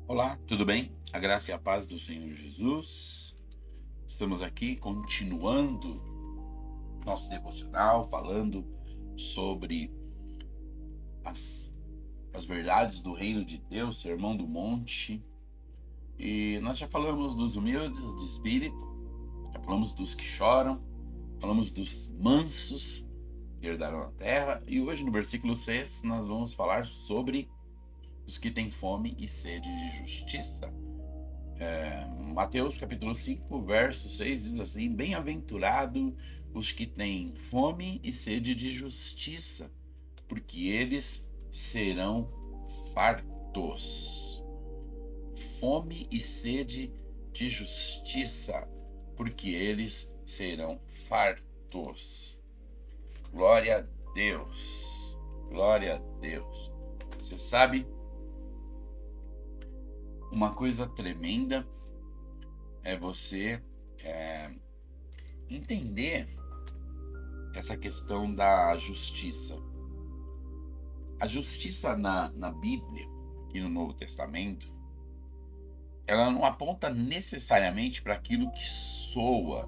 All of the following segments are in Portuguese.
Olá, tudo bem? A graça e a paz do Senhor Jesus. Estamos aqui continuando nosso devocional, falando sobre as, as verdades do reino de Deus, Sermão do Monte. E nós já falamos dos humildes de espírito, já falamos dos que choram, falamos dos mansos que herdarão a terra. E hoje, no versículo 6, nós vamos falar sobre os que têm fome e sede de justiça. Mateus capítulo 5, verso 6 diz assim: Bem-aventurado os que têm fome e sede de justiça, porque eles serão fartos. Fome e sede de justiça, porque eles serão fartos. Glória a Deus. Glória a Deus. Você sabe, uma coisa tremenda é você entender essa questão da justiça. A justiça na Bíblia, aqui no Novo Testamento, ela não aponta necessariamente para aquilo que soa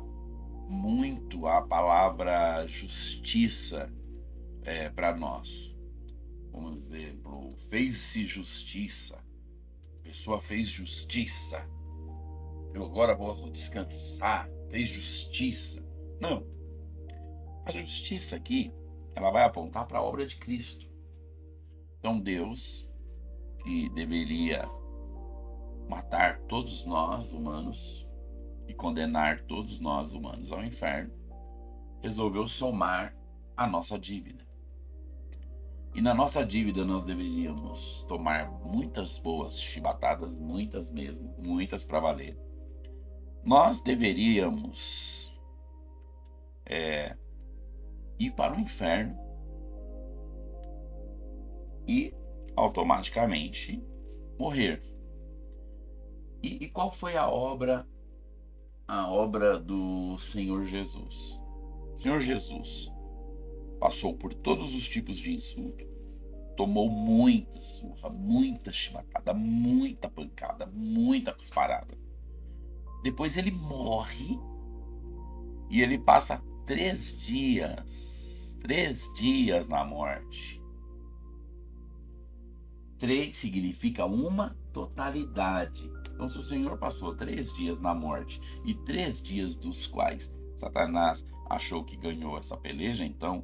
muito a palavra justiça para nós. Como exemplo, fez-se justiça, a pessoa fez justiça, eu agora vou descansar, fez justiça. Não, a justiça aqui, ela vai apontar para a obra de Cristo. Então Deus, que deveria matar todos nós humanos e condenar todos nós humanos ao inferno, resolveu somar a nossa dívida. E na nossa dívida nós deveríamos tomar muitas boas chibatadas, muitas mesmo, muitas para valer. Nós deveríamos ir para o inferno e automaticamente morrer. E qual foi a obra do Senhor Jesus? O Senhor Jesus passou por todos os tipos de insulto, tomou muita surra, muita chibatada, muita pancada, muita cusparada. Depois ele morre e ele passa 3 dias na morte. 3 significa uma totalidade. Então, se o Senhor passou 3 dias na morte e 3 dias dos quais Satanás achou que ganhou essa peleja, então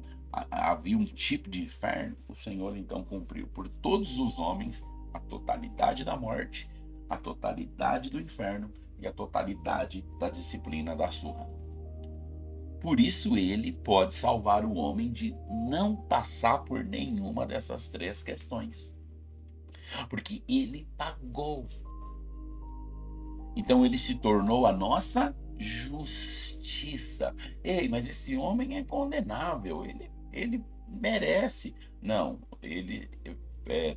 havia um tipo de inferno, o Senhor então cumpriu por todos os homens a totalidade da morte, a totalidade do inferno e a totalidade da disciplina da surra. Por isso ele pode salvar o homem de não passar por nenhuma dessas 3 questões. Porque ele pagou. Então ele se tornou a nossa justiça. Ei, mas esse homem é condenável, ele merece. Não, ele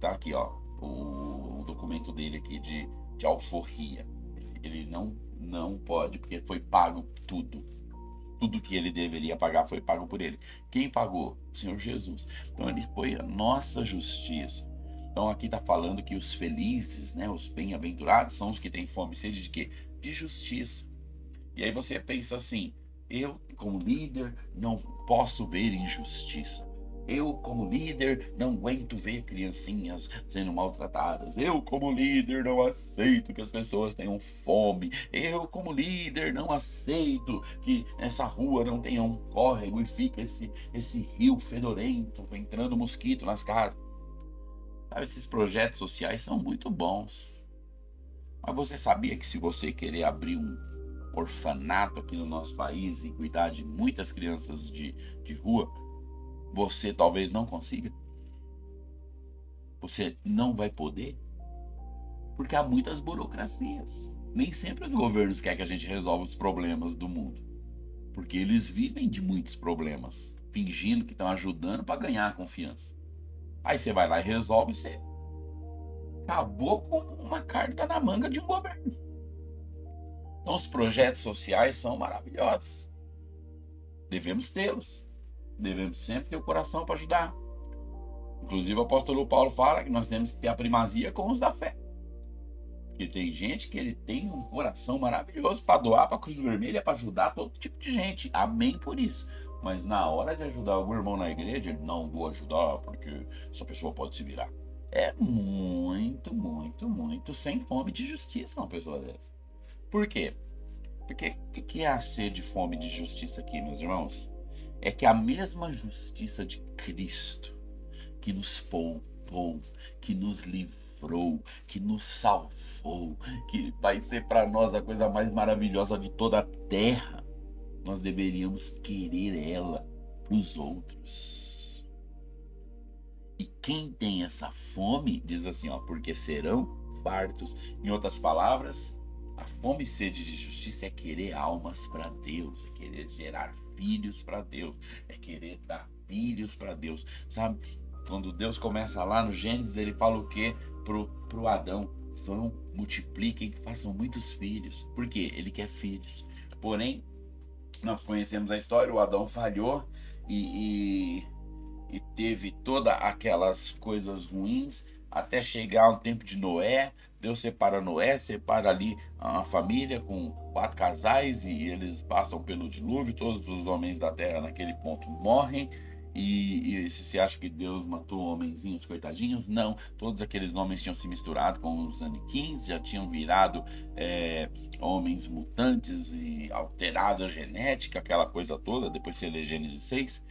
tá aqui, ó, o documento dele aqui de alforria. Ele não pode, porque foi pago tudo. Tudo que ele deveria pagar foi pago por ele. Quem pagou? O Senhor Jesus. Então ele foi a nossa justiça. Então aqui está falando que os felizes, né, os bem-aventurados, são os que têm fome e sede de quê? De justiça. E aí você pensa assim: eu, como líder, não posso ver injustiça. Eu, como líder, não aguento ver criancinhas sendo maltratadas. Eu, como líder, não aceito que as pessoas tenham fome. Eu, como líder, não aceito que essa rua não tenha um córrego e fica esse rio fedorento entrando mosquito nas casas. Sabe, esses projetos sociais são muito bons. Mas você sabia que se você querer abrir um orfanato aqui no nosso país e cuidar de muitas crianças de rua, você talvez não consiga? Você não vai poder? Porque há muitas burocracias. Nem sempre os governos querem que a gente resolva os problemas do mundo. Porque eles vivem de muitos problemas, fingindo que estão ajudando para ganhar a confiança. Aí você vai lá e resolve e você acabou com uma carta na manga de um governo. Então os projetos sociais são maravilhosos. Devemos tê-los. Devemos sempre ter o coração para ajudar. Inclusive o apóstolo Paulo fala que nós temos que ter a primazia com os da fé. Porque tem gente que ele tem um coração maravilhoso para doar para a Cruz Vermelha, para ajudar todo tipo de gente. Amém por isso. Mas na hora de ajudar algum irmão na igreja, ele não vou ajudar porque essa pessoa pode se virar. É muito, muito, muito sem fome de justiça uma pessoa dessa. Por quê? Porque o que é a sede de fome de justiça aqui, meus irmãos? É que a mesma justiça de Cristo que nos poupou, que nos livrou, que nos salvou, que vai ser para nós a coisa mais maravilhosa de toda a terra, nós deveríamos querer ela para os outros. E quem tem essa fome, diz assim, ó, porque serão fartos. Em outras palavras, a fome e sede de justiça é querer almas para Deus, é querer gerar filhos para Deus, é querer dar filhos para Deus, sabe? Quando Deus começa lá no Gênesis, ele fala o quê pro Adão? Vão, multipliquem, façam muitos filhos. Por quê? Ele quer filhos. Porém, nós conhecemos a história, o Adão falhou e teve todas aquelas coisas ruins até chegar ao tempo de Noé. Deus separa Noé, separa ali a família com 4 casais e eles passam pelo dilúvio. Todos os homens da terra naquele ponto morrem. E se você acha que Deus matou homenzinhos coitadinhos, não. Todos aqueles homens tinham se misturado com os aniquins, já tinham virado homens mutantes e alterado a genética, aquela coisa toda. Depois você lê Gênesis 6.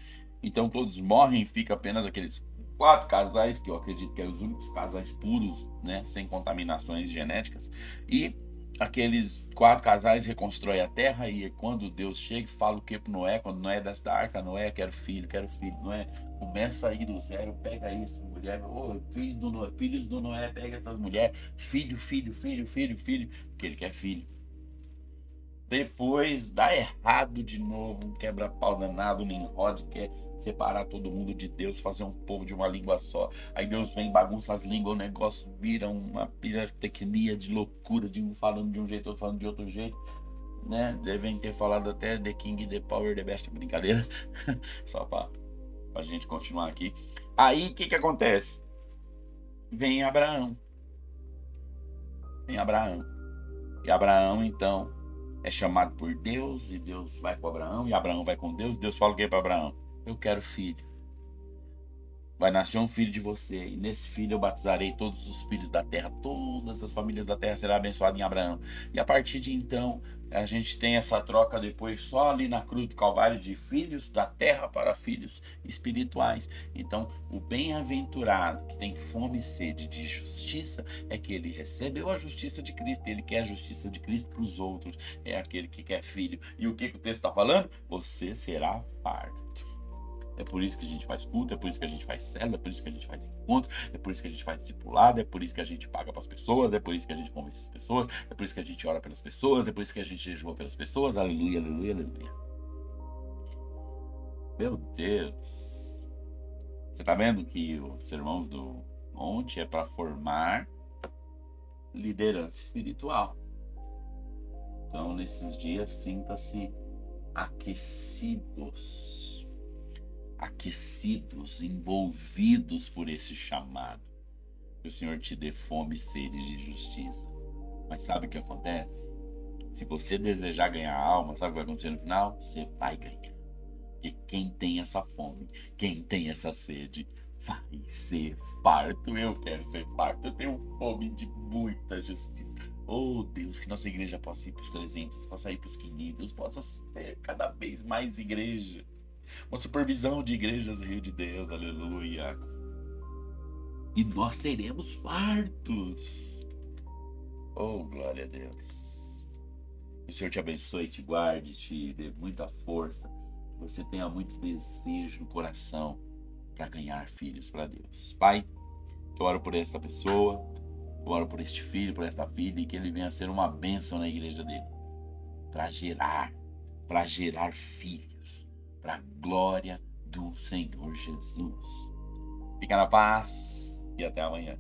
Então todos morrem e fica apenas aqueles 4 casais, que eu acredito que eram os únicos casais puros, né, sem contaminações genéticas. E aqueles 4 casais reconstroem a terra. E quando Deus chega e fala o que para Noé, quando Noé desce da arca, Noé, quero filho, Noé, começa aí do zero, pega aí essa mulher, filhos do Noé, pega essas mulheres, filho, porque ele quer filho. Depois dá errado de novo, um quebra-pau danado, Nimrod quer separar todo mundo de Deus, fazer um povo de uma língua só. Aí Deus vem, bagunça as línguas, o negócio vira uma pirotecnia de loucura, de um falando de um jeito, outro falando de outro jeito, né? Devem ter falado até The King, The Power, The Best, brincadeira, só pra gente continuar aqui. Aí o que acontece? Vem Abraão. E Abraão então é chamado por Deus, e Deus vai com Abraão, e Abraão vai com Deus. Deus fala o que para Abraão? Eu quero filho. Vai nascer um filho de você, e nesse filho eu batizarei todos os filhos da terra, todas as famílias da terra serão abençoadas em Abraão. E a partir de então, a gente tem essa troca depois só ali na cruz do Calvário de filhos da terra para filhos espirituais. Então, o bem-aventurado que tem fome e sede de justiça é que ele recebeu a justiça de Cristo, ele quer a justiça de Cristo para os outros, é aquele que quer filho. E o que o texto está falando? Você será farto. É por isso que a gente faz culto, é por isso que a gente faz célula, é por isso que a gente faz encontro, é por isso que a gente faz discipulado, é por isso que a gente paga para as pessoas, é por isso que a gente convence as pessoas, é por isso que a gente ora pelas pessoas, é por isso que a gente jejua pelas pessoas. Aleluia, aleluia, aleluia. Meu Deus. Você tá vendo que os sermões do monte é para formar liderança espiritual. Então, nesses dias, sinta-se aquecidos, envolvidos por esse chamado. Que o Senhor te dê fome e sede de justiça. Mas sabe o que acontece? Se você desejar ganhar a alma, sabe o que vai acontecer no final? Você vai ganhar. Porque quem tem essa fome, quem tem essa sede, vai ser farto. Eu quero ser farto. Eu tenho fome de muita justiça. Oh Deus, que nossa igreja possa ir para os 300, possa ir para os 500, possa ter cada vez mais igreja. Uma supervisão de igrejas Rio de Deus, aleluia. E nós seremos fartos. Oh, glória a Deus. Que o Senhor te abençoe, te guarde, te dê muita força. Que você tenha muito desejo no coração para ganhar filhos para Deus. Pai, eu oro por esta pessoa, eu oro por este filho, por esta filha, e que ele venha ser uma bênção na igreja dele. Para gerar filhos, para a glória do Senhor Jesus. Fica na paz e até amanhã.